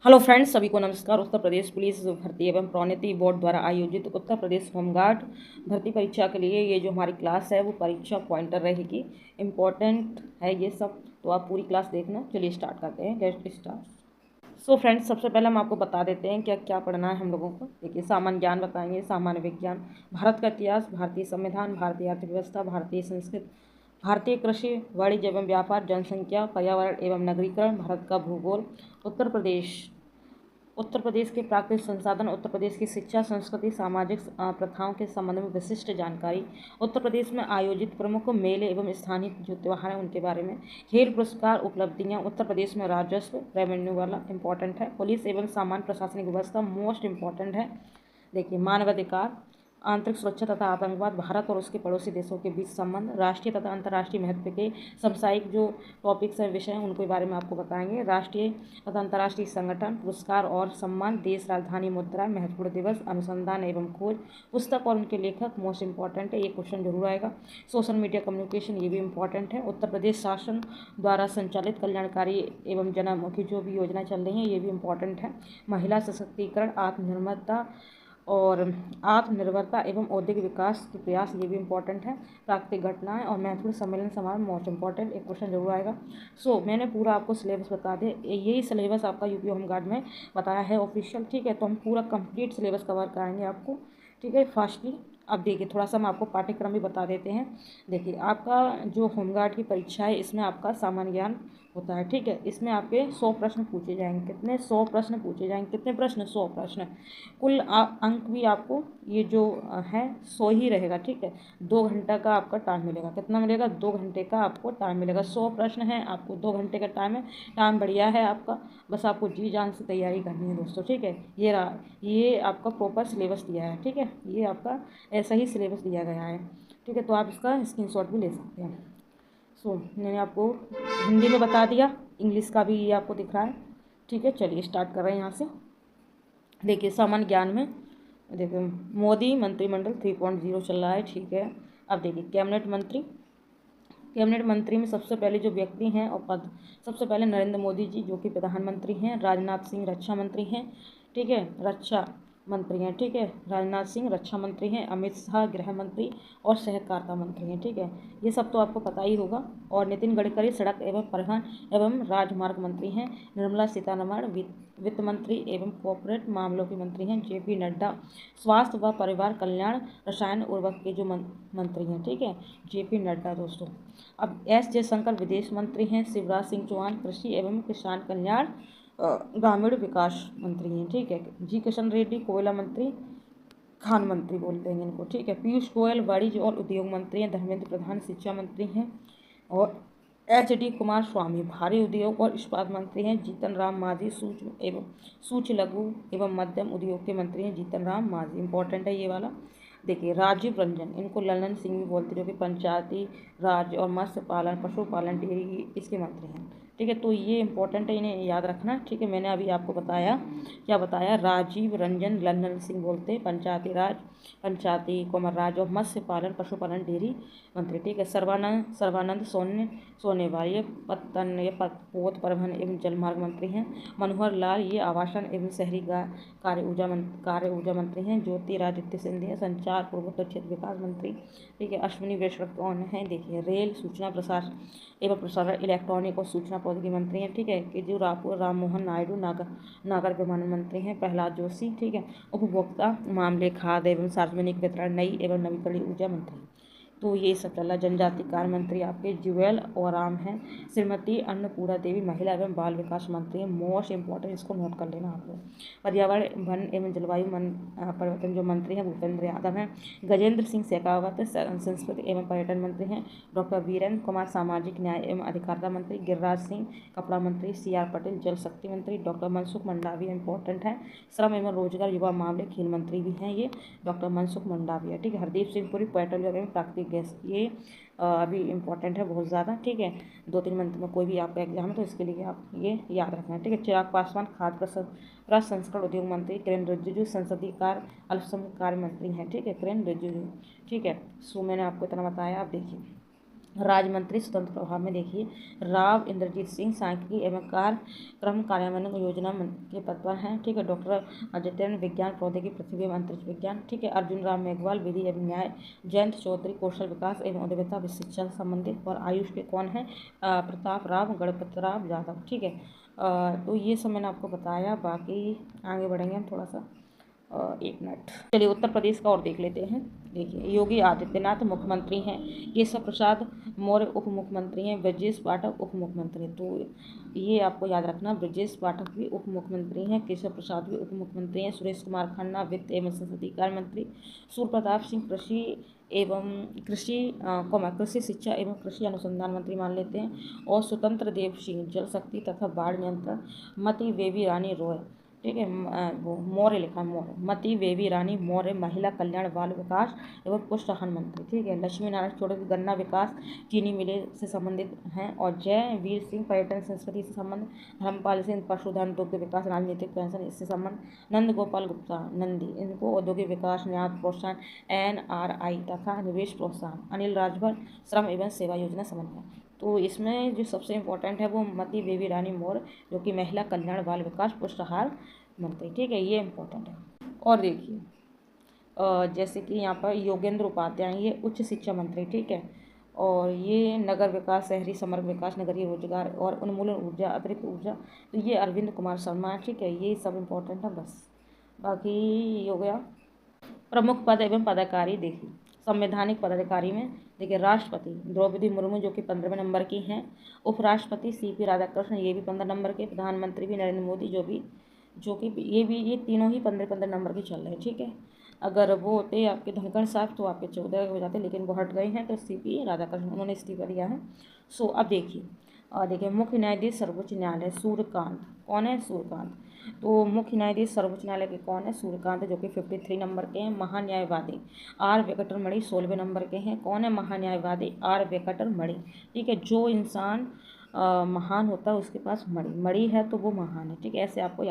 Hello friends, सभी को नमस्कार। उत्तर प्रदेश पुलिस भर्ती एवं प्रोन्नति बोर्ड द्वारा आयोजित उत्तर प्रदेश होमगार्ड भर्ती परीक्षा के लिए ये जो हमारी क्लास है वो परीक्षा पॉइंटर रहेगी। इम्पॉर्टेंट है ये सब, तो आप पूरी क्लास देखना। चलिए स्टार्ट करते हैं। Get start. सो फ्रेंड्स, सबसे पहले हम आपको बता देते हैं क्या क्या पढ़ना है हम लोगों को। देखिए, सामान्य ज्ञान बताएंगे, सामान्य विज्ञान, भारत का इतिहास, भारतीय संविधान, भारतीय अर्थव्यवस्था, भारतीय संस्कृति, भारतीय कृषि, वाणिज्य एवं व्यापार, जनसंख्या, पर्यावरण एवं नगरीकरण, भारत का भूगोल, उत्तर प्रदेश, उत्तर प्रदेश के प्राकृतिक संसाधन, उत्तर प्रदेश की शिक्षा, संस्कृति, सामाजिक प्रथाओं के संबंध में विशिष्ट जानकारी, उत्तर प्रदेश में आयोजित प्रमुख मेले एवं स्थानीय जो त्यौहार हैं उनके बारे में, खेल पुरस्कार, उपलब्धियां, उत्तर प्रदेश में राजस्व रेवेन्यू वाला इंपॉर्टेंट है, पुलिस एवं सामान्य प्रशासनिक व्यवस्था मोस्ट इंपॉर्टेंट है। देखिए, मानवाधिकार, आंतरिक सुरक्षा तथा आतंकवाद, भारत और उसके पड़ोसी देशों के बीच संबंध, राष्ट्रीय तथा अंतर्राष्ट्रीय महत्व के सामुदायिक जो टॉपिक्स हैं, विषय हैं, उनके बारे में आपको बताएंगे। राष्ट्रीय तथा अंतर्राष्ट्रीय संगठन, पुरस्कार और सम्मान, देश, राजधानी, मुद्रा, महत्वपूर्ण दिवस, अनुसंधान एवं खोज, पुस्तक और उनके लेखक मोस्ट इंपॉर्टेंट है, ये क्वेश्चन जरूर आएगा। सोशल मीडिया कम्युनिकेशन, ये भी इंपॉर्टेंट है। उत्तर प्रदेश शासन द्वारा संचालित कल्याणकारी एवं जनमुखी जो भी योजना चल रही हैं, ये भी इंपॉर्टेंट है। महिला सशक्तिकरण, आत्मनिर्भरता एवं औद्योगिक विकास के प्रयास, ये भी इंपॉर्टेंट है। प्राकृतिक घटनाएं और महत्वपूर्ण सम्मेलन समारोह मोस्ट इंपॉर्टेंट, एक क्वेश्चन जरूर आएगा। मैंने पूरा आपको सिलेबस बता दिया। यही सिलेबस आपका यूपी होमगार्ड में बताया है ऑफिशियल, ठीक है। तो हम पूरा कंप्लीट सिलेबस कवर कराएंगे आपको, ठीक है, फास्टली। अब देखिए, थोड़ा सा हम आपको पाठ्यक्रम भी बता देते हैं। देखिए, आपका जो होमगार्ड की परीक्षा है इसमें आपका सामान्य ज्ञान होता है, ठीक है। इसमें आपके 100 प्रश्न पूछे जाएंगे। कितने? 100 प्रश्न पूछे जाएंगे। कितने प्रश्न? 100 प्रश्न। कुल अंक भी आपको ये जो है 100 ही रहेगा, ठीक है। 2 घंटा का आपका टाइम मिलेगा। कितना मिलेगा? 2 घंटे का आपको टाइम मिलेगा। 100 प्रश्न है, आपको 2 घंटे का टाइम है। टाइम बढ़िया है आपका, बस आपको जी जान से तैयारी करनी है दोस्तों, ठीक है। ये रहा, ये आपका प्रॉपर सिलेबस दिया है, ठीक है। ये आपका ऐसा ही सिलेबस दिया गया है, ठीक है। तो आप इसका स्क्रीनशॉट भी ले सकते हैं। मैंने आपको हिंदी में बता दिया, इंग्लिश का भी ये आपको दिख रहा है, ठीक है। चलिए स्टार्ट कर रहे हैं यहाँ से। देखिए, सामान्य ज्ञान में देखिए, मोदी मंत्रिमंडल 3.0 चल रहा है, ठीक है। अब देखिए, कैबिनेट मंत्री में सबसे पहले जो व्यक्ति हैं और पद, सबसे पहले नरेंद्र मोदी जी जो कि प्रधानमंत्री हैं। राजनाथ सिंह रक्षा मंत्री हैं, ठीक है, रक्षा मंत्री हैं, ठीक है। राजनाथ सिंह रक्षा मंत्री हैं। अमित शाह गृह मंत्री और सहकारिता मंत्री हैं, ठीक है। ये सब तो आपको पता ही होगा। और नितिन गडकरी सड़क एवं परिवहन एवं राजमार्ग मंत्री हैं। निर्मला सीतारमण वित्त मंत्री एवं कॉर्पोरेट मामलों के मंत्री हैं। जेपी नड्डा स्वास्थ्य व परिवार कल्याण रसायन उर्वरक के जो मंत्री हैं, ठीक है, जेपी नड्डा दोस्तों। अब एस जयशंकर विदेश मंत्री हैं। शिवराज सिंह चौहान कृषि एवं किसान कल्याण ग्रामीण विकास मंत्री हैं, ठीक है। जी किशन रेड्डी कोयला मंत्री, खान मंत्री बोल देंगे इनको, ठीक है। पीयूष गोयल वाणिज्य और उद्योग मंत्री हैं। धर्मेंद्र प्रधान शिक्षा मंत्री हैं। और एच डी कुमार स्वामी भारी उद्योग और इस्पात मंत्री हैं। जीतन राम मांझी सूक्ष्म लघु एवं मध्यम उद्योग के मंत्री हैं। जीतन राम मांझी इंपॉर्टेंट है ये वाला। देखिए, राजीव रंजन, इनको ललन सिंह भी बोलते, जो कि पंचायती राज और मत्स्य पालन पशुपालन डेयरी इसके मंत्री हैं, ठीक है। तो ये इंपॉर्टेंट है, इन्हें याद रखना, ठीक है। मैंने अभी आपको बताया, क्या बताया? राजीव रंजन ललन सिंह बोलते पंचायती राज, पंचायती कुमार राज और मत्स्य पालन पशुपालन डेयरी मंत्री, ठीक है। सर्बानंद सोनेवाल ये पोत परिवहन एवं जलमार्ग मंत्री हैं। मनोहर लाल ये आवासन एवं शहरी कार्य ऊर्जा मंत्री हैं। ज्योतिरादित्य सिंधिया संचार पूर्वोत्तर क्षेत्र विकास मंत्री, ठीक है। अश्विनी वैष्णव कौन है? देखिए, रेल सूचना प्रसारण इलेक्ट्रॉनिक और सूचना प्रौद्योगिकी मंत्री हैं, ठीक है। केजूरापुर राम मोहन नायडू नागर विमानन मंत्री हैं। प्रहलाद जोशी, ठीक है, उपभोक्ता मामले खाद्य एवं सार्वजनिक वितरण नई एवं नवीकरणीय ऊर्जा मंत्री। तो ये सब चला। जनजाति कार्य मंत्री आपके जुएल ओराम हैं। श्रीमती अन्नपूर्णा देवी महिला एवं बाल विकास मंत्री हैं। मोस्ट इंपॉर्टेंट, इसको नोट कर लेना आप लोग। पर्यावरण वन एवं जलवायु परिवर्तन जो मंत्री हैं भूपेंद्र यादव हैं। गजेंद्र सिंह शेखावत संस्कृति एवं पर्यटन मंत्री हैं। डॉक्टर वीरेंद्र कुमार सामाजिक न्याय एवं अधिकारिता मंत्री। गिरिराज सिंह कपड़ा मंत्री। सी आर पटेल जल शक्ति मंत्री। डॉक्टर मनसुख मंडाविया इंपॉर्टेंट है। श्रम एवं रोजगार युवा मामले खेल मंत्री भी हैं ये डॉक्टर मनसुख मंडाविया, ठीक है। हरदीप सिंह पुरी पेट्रोलियम एवं प्राकृतिक गैस, ये अभी इंपॉर्टेंट है बहुत ज़्यादा, ठीक है। 2-3 मंथ में कोई भी आपका एग्जाम है तो इसके लिए आप ये याद रखना है, ठीक है। चिराग पासवान खाद्य प्रसंस्करण उद्योग मंत्री। किरेन रिजिजू संसदीय कार्य अल्पसंख्यक कार्य मंत्री हैं, ठीक है, किरेन रिजिजू, ठीक है। मैंने आपको इतना बताया। आप देखिए, राज्य मंत्री स्वतंत्र प्रभाव में देखिए राव इंद्रजीत सिंह सांख्यिकी एवं कार्यक्रम कार्यान्वयन योजना के पद पर हैं। ठीक है। डॉक्टर अजितेंद्र विज्ञान प्रौद्योगिकी पृथ्वी एवं अंतरिक्ष विज्ञान। ठीक है। अर्जुन राम मेघवाल विधि एवं न्याय। जयंत चौधरी कौशल विकास एवं उद्यमिता शिक्षा से संबंधित। और आयुष के कौन है? प्रताप राव गणपत राव यादव। ठीक है। तो ये सब मैंने आपको बताया, बाकी आगे बढ़ेंगे हम थोड़ा सा। एक मिनट, चलिए उत्तर प्रदेश का और देख लेते हैं। देखिए योगी आदित्यनाथ मुख्यमंत्री हैं, केशव प्रसाद मौर्य उप मुख्यमंत्री हैं, ब्रजेश पाठक उप मुख्यमंत्री हैं। तो ये आपको याद रखना, ब्रजेश पाठक भी उप मुख्यमंत्री हैं, केशव प्रसाद भी उप मुख्यमंत्री हैं, सुरेश कुमार खन्ना वित्त एवं संसदीय कार्य मंत्री, सूर्य प्रताप सिंह कृषि शिक्षा एवं कृषि अनुसंधान मंत्री मान लेते हैं, और स्वतंत्र देव सिंह जल शक्ति तथा बाढ़ नियंत्रण, मती बेबी रानी रॉय। ठीक है। वो मौर्य लिखा, मौर्य, मती बेबी रानी मौर्य महिला कल्याण बाल विकास एवं पुष्टाहार मंत्री। ठीक है। लक्ष्मी नारायण चौधरी गन्ना विकास चीनी मिले से संबंधित हैं, और जय वीर सिंह पर्यटन संस्कृति से संबंध, धर्मपाल सिंह पशुधन दुग्ध विकास राजनीतिक पेंशन इससे संबंध, नंद गोपाल गुप्ता नंदी इनको औद्योगिक विकास न्याय प्रोत्साहन NRI तथा निवेश प्रोत्साहन, अनिल राजभर श्रम एवं सेवा योजना समन्वय। तो इसमें जो सबसे इम्पोर्टेंट है वो मती बेबी रानी मौर्य, जो कि महिला कल्याण बाल विकास पुष्टाहार मंत्री। ठीक है, ये इम्पोर्टेंट है। और देखिए जैसे कि यहाँ पर योगेंद्र उपाध्याय, ये उच्च शिक्षा मंत्री। ठीक है। और ये नगर विकास, शहरी समग्र विकास, नगरीय रोजगार और उन्मूलन ऊर्जा, अतिरिक्त ऊर्जा, तो ये अरविंद कुमार शर्मा। ठीक है, ये सब इम्पोर्टेंट है बस। बाकी ये हो गया। प्रमुख पद एवं पदाधिकारी देखिए, संवैधानिक पदाधिकारी में देखिए राष्ट्रपति द्रौपदी मुर्मू जो कि 15वें नंबर की हैं, उपराष्ट्रपति CP राधाकृष्णन ये भी 15 नंबर के, प्रधानमंत्री भी नरेंद्र मोदी जो कि ये तीनों ही 15 नंबर की चल रहे हैं। ठीक है। अगर वो होते आपके धनखड़ साहब तो आपके 14 हो जाते, लेकिन वो हट गए हैं, तो CP राधाकृष्णन उन्होंने इस्तीफा दिया है। सो अब देखिए मुख्य न्यायाधीश सर्वोच्च न्यायालय सूर्यकांत, कौन है? सूर्यकांत। तो मुख्य न्यायाधीश सर्वोच्च न्यायालय के कौन है? सूर्यकांत, जो कि 53 नंबर के हैं। महान्यायवादी R वेंकटरमणि 16वें नंबर के हैं। कौन है महान्यायवादी? R वेंकटरमणि। ठीक है। जो इंसान महान होता है उसके पास मणि है तो वो महान है। ठीक है, ऐसे आपको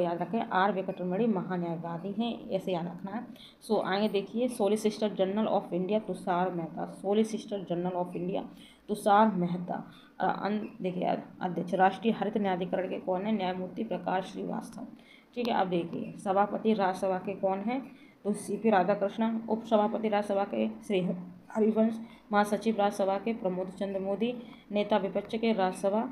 याद रखें, R वेंकटरमणि महान्यायवादी हैं, ऐसे याद रखना है। सो आगे देखिए solicitor general of India Tushar Mehta, solicitor general of India Tushar Mehta. देखिए अध्यक्ष राष्ट्रीय हरित न्यायाधिकरण के कौन है? न्यायमूर्ति प्रकाश श्रीवास्तव। ठीक है। अब देखिए सभापति राज्यसभा के कौन है? तो CP राधाकृष्णन। उपसभापति राज्यसभा के श्री हरिवंश। महासचिव राज्यसभा के प्रमोद चंद्र मोदी। नेता विपक्ष के राज्यसभा,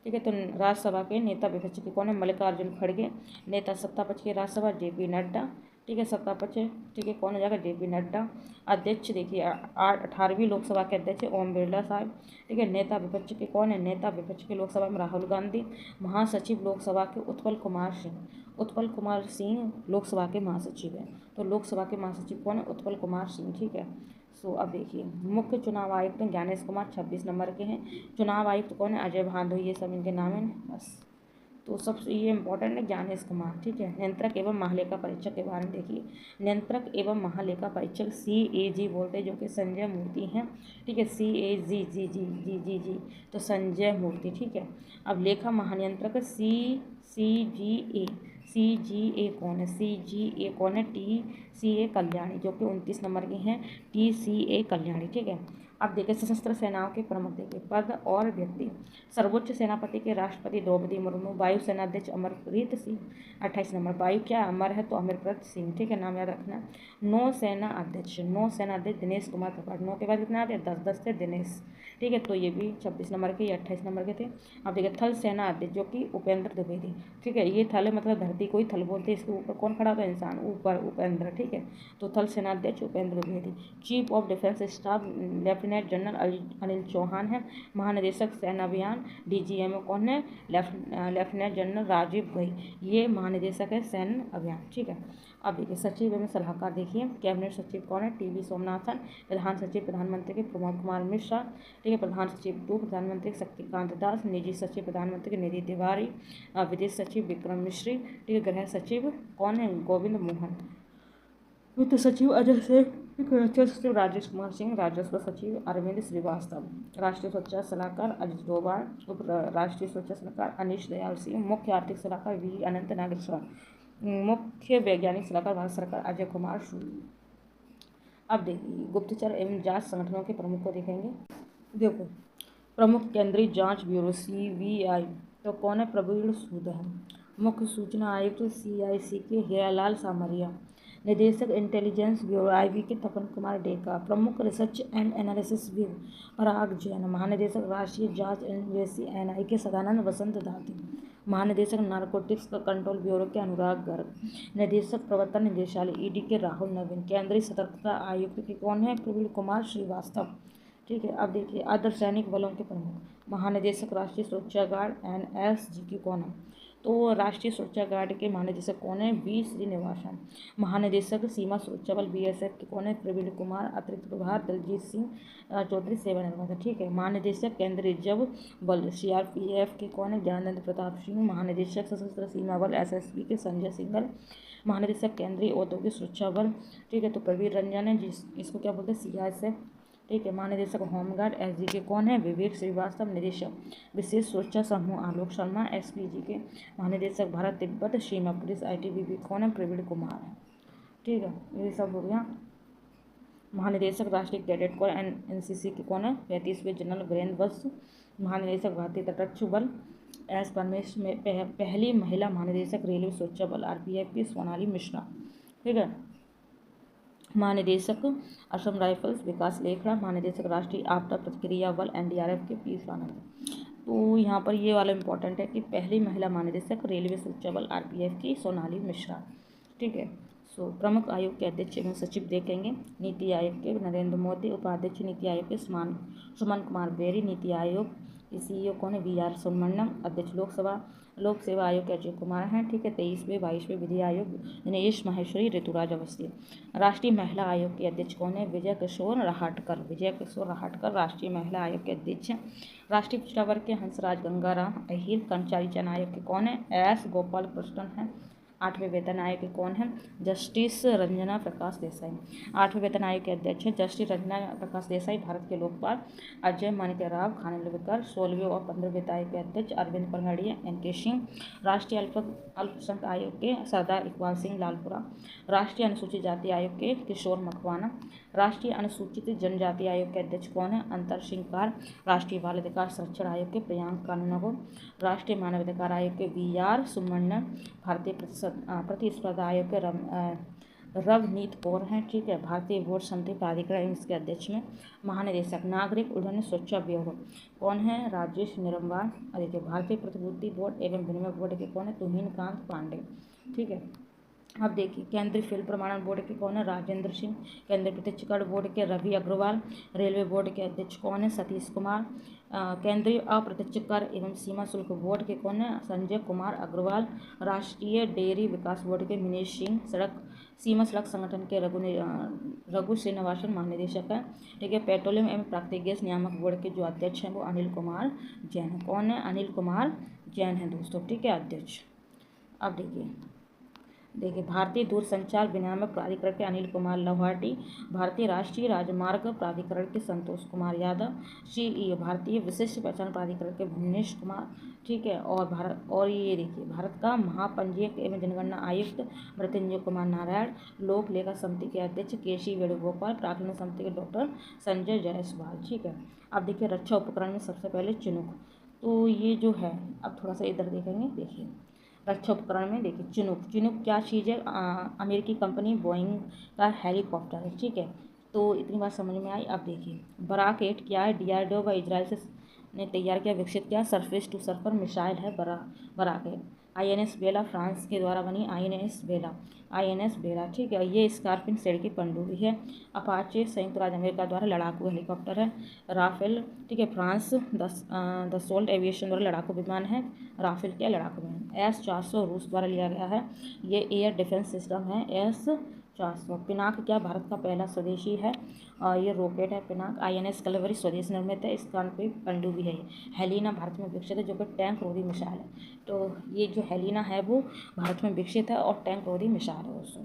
ठीक है, तो राज्यसभा के नेता विपक्ष के कौन है? मल्लिकार्जुन खड़गे। नेता सत्तापक्ष के राज्यसभा JP नड्डा। ठीक है, सत्तापक्ष, ठीक है, कौन हो जाएगा? JP नड्डा। अध्यक्ष देखिए 18वीं लोकसभा के अध्यक्ष ओम बिरला साहब। ठीक है। नेता विपक्ष के कौन है? नेता विपक्ष के लोकसभा में राहुल गांधी। महासचिव लोकसभा के उत्पल कुमार सिंह लोकसभा के महासचिव हैं। तो लोकसभा के महासचिव कौन है? उत्पल कुमार सिंह। ठीक है। सो अब देखिए मुख्य चुनाव आयुक्त ज्ञानेश कुमार 26 नंबर के हैं। चुनाव आयुक्त कौन है? अजय भादुरी, ये सब इनके नाम हैं बस। तो सबसे ये इंपॉर्टेंट है ज्ञानेश कुमार। ठीक है। नियंत्रक एवं महालेखा परीक्षक के बारे में देखिए, नियंत्रक एवं महालेखा परीक्षक CAG बोलते हैं, जो कि संजय मूर्ति हैं। ठीक है, CAG तो संजय मूर्ति। ठीक है। अब लेखा महानियंत्रक CGA कौन है? CGA कौन है? TCA कल्याणी, जो कि 29 नंबर के हैं, TCA कल्याणी। ठीक है। अब देखिए सशस्त्र सेनाओं के प्रमुख देखिए पद और व्यक्ति। सर्वोच्च सेनापति के राष्ट्रपति द्रौपदी मुर्मू। वायु सेनाध्यक्ष अमरप्रीत सिंह 28 नंबर। वायु क्या अमर है तो अमरप्रीत सिंह। ठीक है, नाम याद रखना। नौसेना अध्यक्ष दिनेश कुमार त्रिपाठी। 9 के बाद कितना आते? 10 थे दिनेश। ठीक है, तो ये भी 26 नंबर के, ये 28 नंबर के थे। अब देखिए थल सेना अध्यक्ष, जो कि उपेंद्र द्विवेदी। ठीक है, ये थल मतलब धरती को ही थल बोलते हैं। इसके ऊपर कौन खड़ा होता है? इंसान, ऊपर उपेंद्र। ठीक है, तो थल सेनाध्यक्ष Upendra Dwivedi. Chief of defence staff lieutenant general Anil Chauhan है। महानिदेशक सैन्य अभियान DGM कौन है? लेफ्टिनेंट जनरल राजीव घई, ये महानिदेशक है सैन्य अभियान। ठीक है। अब देखिए सचिव एवं सलाहकार देखिए, कैबिनेट सचिव कौन है? TV सोमनाथन। प्रधान सचिव प्रधानमंत्री के प्रमोद कुमार मिश्रा। ठीक है। प्रधान सचिव 2 प्रधानमंत्री शक्तिकांत दास। निजी सचिव प्रधानमंत्री निधि तिवारी। विदेश सचिव विक्रम मिश्री। ठीक है। गृह सचिव कौन है? गोविंद मोहन। वित्त सचिव अजय सिंह। रक्षा सचिव राजेश कुमार सिंह। राजस्व सचिव अरविंद श्रीवास्तव। राष्ट्रीय सुरक्षा सलाहकार अजित डोभाल। उप राष्ट्रीय सुरक्षा सलाहकार अनीश दयाल सिंह। मुख्य आर्थिक सलाहकार V अनंत नागेश्वर। मुख्य वैज्ञानिक सलाहकार भारत सरकार अजय कुमार सूद। अब देखिए गुप्तचर एवं जांच संगठनों के प्रमुख को देखेंगे। देखो प्रमुख केंद्रीय जांच ब्यूरो CBI तो कौन है? प्रवीण सूद है। मुख्य सूचना आयुक्त CIC के हीरालाल सामरिया। निदेशक इंटेलिजेंस ब्यूरो IB के तपन कुमार डेका। प्रमुख रिसर्च एंड एनालिसिस ब्यूरो पराग जैन। महानिदेशक राष्ट्रीय जांच एजेंसी NI के सदानंद वसंत दाती। महानिदेशक नारकोटिक्स कंट्रोल ब्यूरो के अनुराग गर्ग। निदेशक प्रवर्तन निदेशालय ED के राहुल नवीन। केंद्रीय सतर्कता आयुक्त के कौन है? प्रवीण कुमार श्रीवास्तव। ठीक है। अब देखिए अर्धसैनिक बलों के प्रमुख। महानिदेशक राष्ट्रीय सुरक्षा गार्ड NSG के कौन है? तो राष्ट्रीय सुरक्षा गार्ड के महानिदेशक कौन है? V श्रीनिवासन। महानिदेशक सीमा सुरक्षा बल BSF के कौन है? प्रवीण कुमार। अतिरिक्त प्रभार दलजीत सिंह चौधरी सेवानिवृत्त। ठीक है। महानिदेशक केंद्रीय रिजर्व बल CRPF के कौन है? ज्ञानेंद्र प्रताप सिंह। महानिदेशक सशस्त्र सीमा बल SSB के संजय सिंघल। महानिदेशक केंद्रीय औद्योगिक सुरक्षा बल, ठीक है, तो प्रवीण रंजन है, इसको क्या बोलते हैं? CISF। ठीक है। महानिदेशक होमगार्ड SG के कौन है? विवेक श्रीवास्तव। निदेशक विशेष सुरक्षा समूह आलोक शर्मा SPG के। महानिदेशक भारत तिब्बत सीमा पुलिस ITBP कौन है? प्रवीण कुमार है। ठीक है, ये सब हो गया। महानिदेशक राष्ट्रीय कैडेट कोर NCC के कौन है? 35वें जनरल वीरेंद्र वत्स। महानिदेशक भारतीय तटरक्षक बल S परमेश में पहली महिला महानिदेशक रेलवे सुरक्षा बल RPF की सोनाली मिश्रा। ठीक है। महानिदेशक असम राइफल्स विकास लेखड़ा। महानिदेशक राष्ट्रीय आपदा प्रतिक्रिया बल NDRF के P स्वानंद। तो यहाँ पर ये वाला इम्पोर्टेंट है कि पहली महिला महानिदेशक रेलवे सुरक्षा बल RPF की सोनाली मिश्रा। ठीक है। सो प्रमुख आयोग के अध्यक्ष एवं सचिव देखेंगे। नीति आयोग के नरेंद्र मोदी। उपाध्यक्ष नीति आयोग के सुमन कुमार बेरी। नीति आयोग के CEO कौन है? VR सुब्रमण्यम। अध्यक्ष लोक सेवा आयोग के अजय कुमार हैं। ठीक है। 23वें 22वें विधि आयोग दिनेश माहेश्वरी ऋतुराज अवस्थी। राष्ट्रीय महिला आयोग के अध्यक्ष कौन है? विजय किशोर रहाटकर राष्ट्रीय महिला आयोग के अध्यक्ष हैं। राष्ट्रीय पिछड़ा वर्ग के हंसराज गंगाराम अहिर। कर्मचारी चयन आयोग के कौन है? S गोपाल कृष्णन है। 8वें वेतन आयोग के कौन है? जस्टिस रंजना प्रकाश देसाई। 8वें वेतन आयोग के अध्यक्ष हैं जस्टिस रंजना प्रकाश देसाई। भारत के लोकपाल अजय माणिक्य राव खानविलकर। 16वें और 15वें वेतन आयोग के अध्यक्ष अरविंद पनगड़िया NK सिंह। राष्ट्रीय अल्पसंख्यक आयोग के सरदार इकबाल सिंह लालपुरा। राष्ट्रीय अनुसूचित जाति आयोग के किशोर मकवाना। राष्ट्रीय अनुसूचित जनजाति आयोग के अध्यक्ष कौन है? अंतर सिंह कार। राष्ट्रीय बाल अधिकार संरक्षण आयोग के प्रियांक कानूनगो। राष्ट्रीय मानवाधिकार आयोग के VR सुब्रमण्यम। भारतीय प्रतिस्पर्धा आयोग के रवनीत कौर हैं। ठीक है। भारतीय बोर्ड समिति प्राधिकरण इसके अध्यक्ष में। महानिदेशक नागरिक उड्डयन सुरक्षा ब्यूरो कौन है? राजेश निरंवाल। देखिए भारतीय प्रतिभूति बोर्ड एवं विनिमय बोर्ड के कौन है? तुहिन कांत पांडे। ठीक है। अब देखिए केंद्रीय फिल्म प्रमाणन बोर्ड के कौन है? राजेंद्र सिंह। केंद्रीय प्रत्यक्ष कर बोर्ड के रवि अग्रवाल। रेलवे बोर्ड के अध्यक्ष कौन है? सतीश कुमार। केंद्रीय अप्रत्यक्ष कर एवं सीमा शुल्क बोर्ड के कौन है? संजय कुमार अग्रवाल। राष्ट्रीय डेयरी विकास बोर्ड के मिनेश सिंह। सीमा सड़क संगठन के रघु श्रीनिवासन महानिदेशक है। ठीक है। पेट्रोलियम एवं प्राकृतिक गैस नियामक बोर्ड के जो अध्यक्ष हैं वो अनिल कुमार जैन है। कौन है? अनिल कुमार जैन है दोस्तों। ठीक है, अध्यक्ष। अब देखिए भारतीय दूरसंचार विनियामक प्राधिकरण के अनिल कुमार लाहौटी। भारतीय राष्ट्रीय राजमार्ग प्राधिकरण के संतोष कुमार यादव। CEO भारतीय विशिष्ट पहचान प्राधिकरण के भुवनेश कुमार। ठीक है। और ये देखिए भारत का महापंजीयक एवं जनगणना आयुक्त मृत्युंजय कुमार नारायण। लोक लेखा समिति के अध्यक्ष KC वेणुगोपाल। प्राक्कलन समिति के डॉक्टर संजय जायसवाल। ठीक है। अब देखिए रक्षा उपकरण में सबसे पहले चिनूक। तो ये जो है अब थोड़ा सा इधर देखेंगे। देखिए रक्षा उपकरण में देखिए चिनूक क्या चीज़ है? अमेरिकी कंपनी बोइंग का हेलीकॉप्टर है। ठीक है। तो इतनी बात समझ में आई। अब देखिए बराक 8 क्या है? DRDO व इजराइल से ने तैयार किया विकसित किया सरफेस टू सर्फर मिसाइल है बराक 8। INS बेला फ्रांस के द्वारा बनी INS बेला। ठीक है। ये स्कॉर्पियन श्रेणी की पनडुब्बी है। अपाचे संयुक्त राज्य अमेरिका द्वारा लड़ाकू हेलीकॉप्टर है। राफेल, ठीक है, फ्रांस दसोल्ट एविएशन द्वारा लड़ाकू विमान है। राफेल क्या? लड़ाकू विमान। S-400 रूस द्वारा लिया गया है। ये एयर डिफेंस सिस्टम है S-400। पिनाक क्या? भारत का पहला स्वदेशी है और ये रॉकेट है पिनाक। INS कलवरी स्वदेश निर्मित है। स्कॉर्पियन पनडुब्बी है। हेलिना भारत में विकसित है जो कि टैंक रोधी मिसाइल है। तो ये जो हेलिना है वो भारत में विकसित है और टैंक रोधी मिसाइल है दोस्तों।